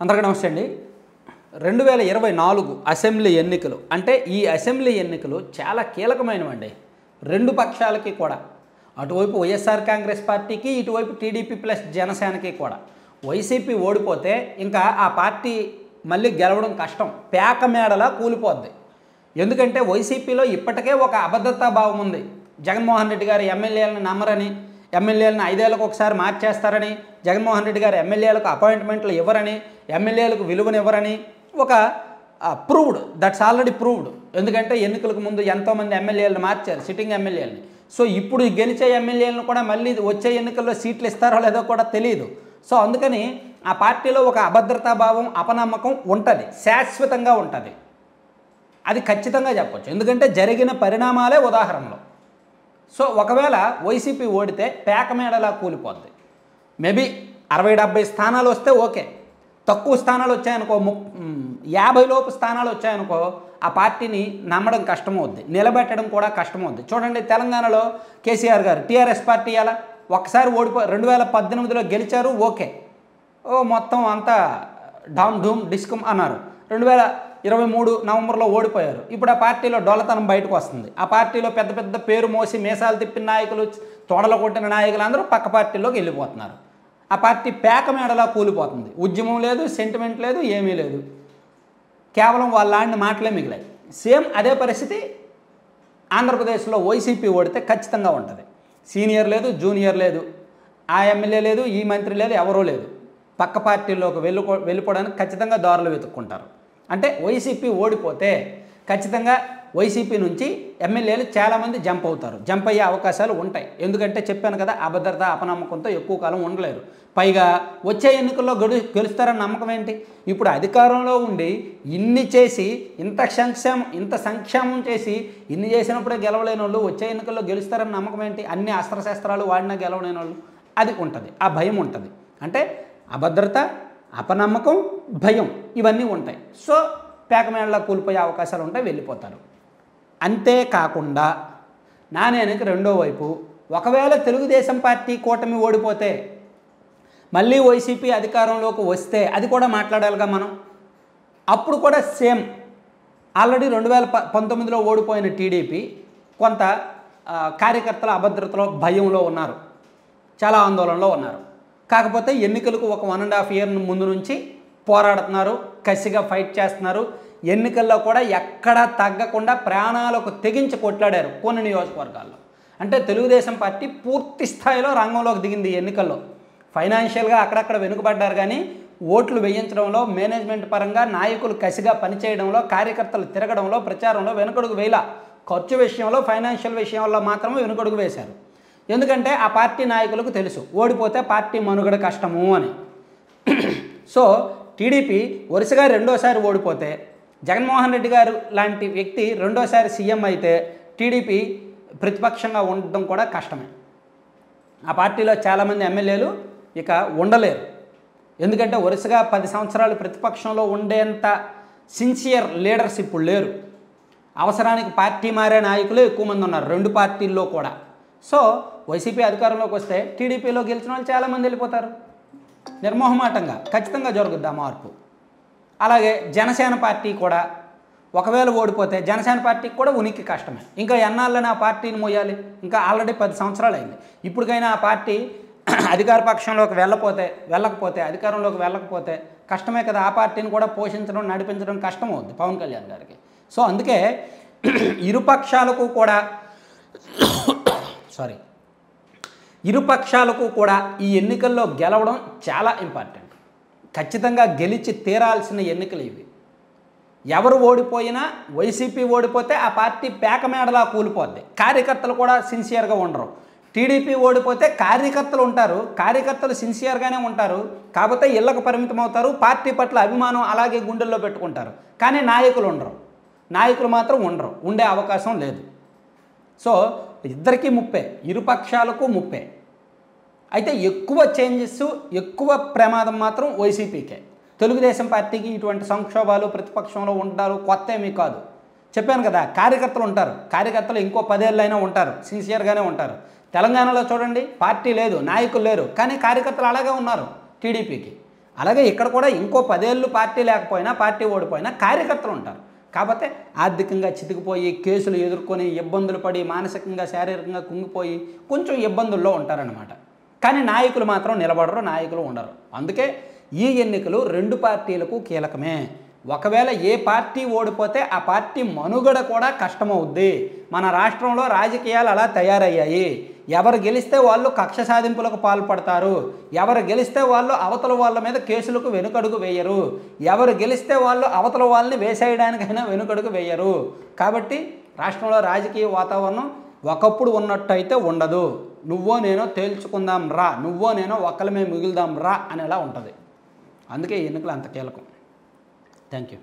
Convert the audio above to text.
అందరికీ నమస్తే అండి. 2024 అసెంబ్లీ ఎన్నికలు అంటే ఈ అసెంబ్లీ ఎన్నికలు చాలా కీలకమైనవండి. రెండు పక్షాలకి కూడా, అటువైపు వైఎస్ఆర్ కాంగ్రెస్ పార్టీకి, ఇటువైపు టీడీపీ ప్లస్ జనసేనకి కూడా. వైసీపీ ఓడిపోతే ఇంకా ఆ పార్టీ మళ్ళీ గెలవడం కష్టం, పేక మేడలా కూలిపోద్ది. ఎందుకంటే వైసీపీలో ఇప్పటికే ఒక అభద్రతా భావం ఉంది. జగన్మోహన్ రెడ్డి గారు ఎమ్మెల్యేలను నమ్మరని, ఎమ్మెల్యేలను 5 ఏళ్లకు ఒకసారి మార్చేస్తారని, జగన్మోహన్ రెడ్డి గారు ఎమ్మెల్యేలకు అపాయింట్మెంట్లు ఇవ్వరని, ఎమ్మెల్యేలకు విలువనివ్వరని ఒక ప్రూవ్డ్, దట్స్ ఆల్రెడీ ప్రూవ్డ్. ఎందుకంటే ఎన్నికలకు ముందు ఎంతోమంది ఎమ్మెల్యేలను మార్చారు, సిట్టింగ్ ఎమ్మెల్యేలని. సో ఇప్పుడు గెలిచే ఎమ్మెల్యేలను కూడా మళ్ళీ వచ్చే ఎన్నికల్లో సీట్లు ఇస్తారో లేదో కూడా తెలియదు. సో అందుకని ఆ పార్టీలో ఒక అభద్రతా భావం, అపనమ్మకం ఉంటుంది, శాశ్వతంగా ఉంటుంది. అది ఖచ్చితంగా చెప్పొచ్చు, ఎందుకంటే జరిగిన పరిణామాలే ఉదాహరణలు. సో ఒకవేళ వైసీపీ ఓడితే పేక మేడలా కూలిపోద్ది. మేబీ 60-70 స్థానాలు వస్తే ఓకే, తక్కువ స్థానాలు వచ్చాయనుకో, 50 లోపు స్థానాలు వచ్చాయనుకో, ఆ పార్టీని నమ్మడం కష్టమవుద్ది, నిలబెట్టడం కూడా కష్టమవుద్ది. చూడండి, తెలంగాణలో కేసీఆర్ గారు టీఆర్ఎస్ పార్టీ అలా ఒక్కసారి 2018లో గెలిచారు, ఓకే, మొత్తం అంతా డామ్ ఢూమ్ డిస్కమ్ అన్నారు. 2023 నవంబర్లో ఓడిపోయారు. ఇప్పుడు ఆ పార్టీలో డొల్లతనం బయటకు వస్తుంది. ఆ పార్టీలో పెద్ద పెద్ద పేరు మోసి మీసాలు తిప్పిన నాయకులు, తోడలు కొట్టిన నాయకులు అందరూ పక్క పార్టీలోకి వెళ్ళిపోతున్నారు. ఆ పార్టీ పేక మేడలా కూలిపోతుంది. ఉద్యమం లేదు, సెంటిమెంట్ లేదు, ఏమీ లేదు, కేవలం వాళ్ళ ఆడిన మాటలే మిగిలాయి. సేమ్ అదే పరిస్థితి ఆంధ్రప్రదేశ్లో వైసీపీ ఓడితే ఖచ్చితంగా ఉంటుంది. సీనియర్ లేదు, జూనియర్ లేదు, ఆ ఎమ్మెల్యే లేదు, ఈ మంత్రి లేదు, ఎవరూ లేదు. పక్క పార్టీల్లోకి వెళ్ళిపోవడానికి ఖచ్చితంగా దారులు వెతుక్కుంటారు. అంటే వైసీపీ ఓడిపోతే ఖచ్చితంగా వైసీపీ నుంచి ఎమ్మెల్యేలు చాలామంది జంప్ అవుతారు, జంప్ అయ్యే అవకాశాలు ఉంటాయి. ఎందుకంటే చెప్పాను కదా, అభద్రత, అపనమ్మకంతో ఎక్కువ కాలం ఉండలేరు. పైగా వచ్చే ఎన్నికల్లో గెలుస్తారన్న నమ్మకం ఏంటి? ఇప్పుడు అధికారంలో ఉండి ఇన్ని చేసి, ఇంత సంక్షేమం చేసి, ఇన్ని చేసినప్పుడే గెలవలేని వాళ్ళు వచ్చే ఎన్నికల్లో గెలుస్తారన్న నమ్మకం ఏంటి? అన్ని అస్త్రశస్త్రాలు వాడినా గెలవలేని వాళ్ళు, అది ఉంటుంది, ఆ భయం ఉంటుంది. అంటే అభద్రత, అపనమ్మకం, భయం, ఇవన్నీ ఉంటాయి. సో పేకమేళలా కూలిపోయే అవకాశాలు ఉంటాయి, వెళ్ళిపోతారు. అంతేకాకుండా నాణేనికి రెండో వైపు, ఒకవేళ తెలుగుదేశం పార్టీ కూటమి ఓడిపోతే మళ్ళీ వైసీపీ అధికారంలోకి వస్తే అది కూడా మాట్లాడాలిగా మనం. అప్పుడు కూడా సేమ్, ఆల్రెడీ 2019లో ఓడిపోయిన టీడీపీ కొంత కార్యకర్తల అభద్రతలో, భయంలో ఉన్నారు, చాలా ఆందోళనలో ఉన్నారు. కాకపోతే ఎన్నికలకు ఒక 1.5 year ముందు నుంచి పోరాడుతున్నారు, కసిగా ఫైట్ చేస్తున్నారు. ఎన్నికల్లో కూడా ఎక్కడా తగ్గకుండా ప్రాణాలకు తెగించి కొట్లాడారు కొన్ని నియోజకవర్గాల్లో. అంటే తెలుగుదేశం పార్టీ పూర్తి స్థాయిలో రంగంలోకి దిగింది ఎన్నికల్లో. ఫైనాన్షియల్గా అక్కడక్కడ వెనుకబడ్డారు, కానీ ఓట్లు వేయించడంలో, మేనేజ్మెంట్ పరంగా నాయకులు కసిగా పనిచేయడంలో, కార్యకర్తలు తిరగడంలో, ప్రచారంలో వెనుకడుగు వేయలా. ఖర్చు విషయంలో, ఫైనాన్షియల్ విషయంలో మాత్రమే వెనుకడుగు వేశారు. ఎందుకంటే ఆ పార్టీ నాయకులకు తెలుసు ఓడిపోతే పార్టీ మనుగడ కష్టము అని. సో టీడీపీ వరుసగా రెండోసారి ఓడిపోతే, జగన్మోహన్ రెడ్డి గారు లాంటి వ్యక్తి రెండోసారి సీఎం అయితే టీడీపీ ప్రతిపక్షంగా ఉండడం కూడా కష్టమే. ఆ పార్టీలో చాలామంది ఎమ్మెల్యేలు ఇక ఉండలేరు. ఎందుకంటే వరుసగా 10 సంవత్సరాలు ప్రతిపక్షంలో ఉండేంత సిన్సియర్ లీడర్స్ ఇప్పుడు లేరు. అవసరానికి పార్టీ మారే నాయకులు ఎక్కువ మంది ఉన్నారు రెండు పార్టీల్లో కూడా. సో వైసీపీ అధికారంలోకి వస్తే టీడీపీలో గెలిచిన వాళ్ళు చాలామంది వెళ్ళిపోతారు నిర్మోహమాటంగా. ఖచ్చితంగా జరుగుద్ది ఆ మార్పు. అలాగే జనసేన పార్టీ కూడా ఒకవేళ ఓడిపోతే జనసేన పార్టీకి కూడా ఉనికి కష్టమే. ఇంకా ఎన్నాళ్ళని ఆ పార్టీని మోయాలి? ఇంకా ఆల్రెడీ 10 సంవత్సరాలు అయింది. ఇప్పటికైనా ఆ పార్టీ అధికార పక్షంలోకి వెళ్ళకపోతే అధికారంలోకి వెళ్ళకపోతే కష్టమే కదా. ఆ పార్టీని కూడా పోషించడం, నడిపించడం కష్టం అవుద్ది పవన్ కళ్యాణ్ గారికి. సో అందుకే ఇరుపక్షాలకు కూడా ఈ ఎన్నికల్లో గెలవడం చాలా ఇంపార్టెంట్. ఖచ్చితంగా గెలిచి తీరాల్సిన ఎన్నికలు ఇవి. ఎవరు ఓడిపోయినా, వైసీపీ ఓడిపోతే ఆ పార్టీ పేక మేడలా కూలిపోద్ది. కార్యకర్తలు కూడా సిన్సియర్గా ఉండరు. టీడీపీ ఓడిపోతే కార్యకర్తలు ఉంటారు, కార్యకర్తలు సిన్సియర్గానే ఉంటారు, కాకపోతే ఇళ్లకు పరిమితం అవుతారు, పార్టీ పట్ల అభిమానం అలాగే గుండెల్లో పెట్టుకుంటారు. కానీ నాయకులు ఉండరు, నాయకులు మాత్రం ఉండరు, ఉండే అవకాశం లేదు. సో ఇద్దరికీ ముప్పే, ఇరుపక్షాలకు ముప్పే. అయితే ఎక్కువ చేంజెస్, ఎక్కువ ప్రమాదం మాత్రం వైసీపీకే. తెలుగుదేశం పార్టీకి ఇటువంటి సంక్షోభాలు, ప్రతిపక్షంలో ఉంటారు, కొత్త ఏమీ కాదు. చెప్పాను కదా, కార్యకర్తలు ఉంటారు, కార్యకర్తలు ఇంకో 10 ఏళ్ళైనా ఉంటారు, సిన్సియర్గానే ఉంటారు. తెలంగాణలో చూడండి, పార్టీ లేదు, నాయకులు లేరు, కానీ కార్యకర్తలు అలాగే ఉన్నారు టీడీపీకి. అలాగే ఇక్కడ కూడా ఇంకో 10 ఏళ్ళు పార్టీ లేకపోయినా, పార్టీ ఓడిపోయినా కార్యకర్తలు ఉంటారు. కాకపోతే ఆర్థికంగా చితికిపోయి, కేసులు ఎదుర్కొని, ఇబ్బందులు పడి, మానసికంగా, శారీరకంగా కుంగిపోయి కొంచెం ఇబ్బందుల్లో ఉంటారనమాట. కానీ నాయకులు మాత్రం నిలబడరు, నాయకులు ఉండరు. అందుకే ఈ ఎన్నికలు 2 పార్టీలకు కీలకమే. ఒకవేళ ఏ పార్టీ ఓడిపోతే ఆ పార్టీ మనుగడ కూడా కష్టమవుద్ది. మన రాష్ట్రంలో రాజకీయాలు అలా తయారయ్యాయి. ఎవరు గెలిస్తే వాళ్ళు కక్ష సాధింపులకు పాల్పడతారు. ఎవరు గెలిస్తే వాళ్ళు అవతల వాళ్ళ మీద కేసులకు వెనుకడుగు వేయరు. ఎవరు గెలిస్తే వాళ్ళు అవతల వాళ్ళని వేసేయడానికైనా వెనుకడుగు వేయరు. కాబట్టి రాష్ట్రంలో రాజకీయ వాతావరణం ఒకప్పుడు ఉన్నట్టయితే ఉండదు. నువ్వో నేనో తేల్చుకుందాం రా, నువ్వో నేనో ఒక్కలమే మిగులుదాం రా అనేలా ఉంటుంది. అందుకే ఈ ఎన్నికలు అంత కీలకం. Thank you.